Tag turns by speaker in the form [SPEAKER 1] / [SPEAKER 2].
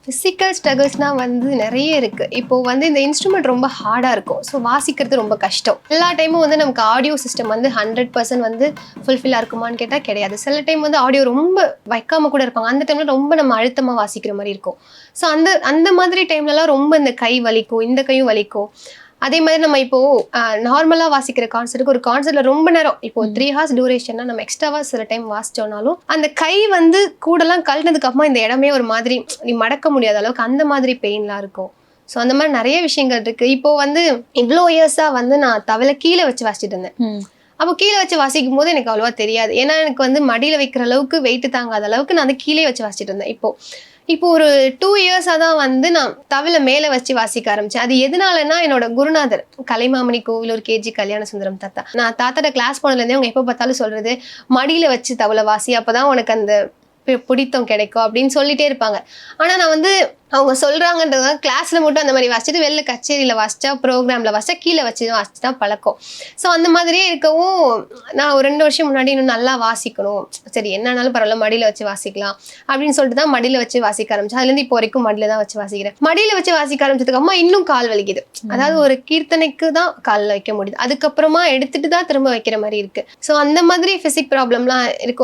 [SPEAKER 1] Physical ஸ்ட்ரகிள்ஸ்னா வந்து நிறைய இருக்கு. இப்போ வந்து இந்த இன்ஸ்ட்ருமெண்ட் ரொம்ப ஹார்டா இருக்கும். ஸோ வாசிக்கிறது ரொம்ப கஷ்டம். எல்லா டைமும் வந்து நமக்கு ஆடியோ சிஸ்டம் வந்து 100% வந்து ஃபுல்ஃபில்லா இருக்குமான்னு கேட்டால் கிடையாது. சில டைம் வந்து ஆடியோ ரொம்ப வைக்காம கூட இருப்பாங்க. அந்த டைம்ல ரொம்ப நம்ம அழுத்தமா வாசிக்கிற மாதிரி இருக்கும். ஸோ அந்த அந்த மாதிரி டைம்லலாம் ரொம்ப இந்த கை வலிக்கும், இந்த கையும் வலிக்கும். அதே மாதிரி நம்ம இப்போ நார்மலா வாசிக்கிற கான்சர்ட்டுக்கு ஒரு கான்சர்ட்ல ரொம்ப நேரம் இப்போ 3 ஹார்ஸ் டியூரேஷன்னா நம்ம எக்ஸ்ட்ராவா சில டைம் வாசிச்சோம்னாலும் அந்த கை வந்து கூடலாம் கழட்டினதுக்கு அப்புறமா இந்த இடமே ஒரு மாதிரி நீ மடக்க முடியாத அளவுக்கு அந்த மாதிரி பெயின்லாம் இருக்கும். ஸோ அந்த மாதிரி நிறைய விஷயங்கள் இருக்கு. இப்போ வந்து இவ்வளோ இயர்ஸா வந்து நான் தவளை கீழே வச்சு வாசிச்சுட்டு இருந்தேன். அப்போ கீழே வச்சு வாசிக்கும் போது எனக்கு அவ்வளோவா தெரியாது. ஏன்னா எனக்கு வந்து மடியில் வைக்கிற அளவுக்கு வெயிட் தாங்காத அளவுக்கு நான் வந்து கீழே வச்சு வாசிச்சுட்டு இருந்தேன். இப்போ ஒரு 2 இயர்ஸாக தான் வந்து நான் தவில மேலே வச்சு வாசிக்க ஆரம்பித்தேன். அது எதனாலன்னா என்னோட குருநாதர் கலைமாமணி கோவிலூர் கேஜி கல்யாண சுந்தரம் தாத்தா. நான் தாத்தாட்ட கிளாஸ் போனதுலேருந்தே அவங்க எப்போ பார்த்தாலும் சொல்கிறது, மடியில் வச்சு தவில வாசி, அப்போ தான் உனக்கு அந்த பிடித்தம் கிடைக்கும் அப்படின்னு சொல்லிட்டே இருப்பாங்க. ஆனால் நான் வந்து அவங்க சொல்கிறாங்கன்றதுனால கிளாஸில் மட்டும் அந்த மாதிரி வாசிச்சுட்டு வெளில கச்சேரியில் வாசித்தா ப்ரோக்ராமில் வாசித்தா கீழே வச்சு வாசிச்சு தான் பழக்கம். ஸோ அந்த மாதிரியே இருக்கவும் நான் ஒரு 2 வருஷம் முன்னாடி இன்னும் நல்லா வாசிக்கணும், சரி என்னன்னாலும் பரவாயில்ல மடியில் வச்சு வாசிக்கலாம் அப்படின்னு சொல்லிட்டு தான் மடியில் வச்சு வாசிக்க ஆரம்பிச்சேன். அதுலேருந்து இப்போ வரைக்கும் மடியில் தான் வச்சு வாசிக்கிறேன். மடியில் வச்சு வாசிக்க ஆரம்பிச்சதுக்கு அம்மா இன்னும் கால் வலிக்குது. அதாவது ஒரு கீர்த்தனைக்கு தான் காலில் வைக்க முடியுது, அதுக்கப்புறமா எடுத்துட்டு தான் திரும்ப வைக்கிற மாதிரி இருக்குது. ஸோ அந்த மாதிரி ஃபிசிக் ப்ராப்ளம்லாம் இருக்கும்.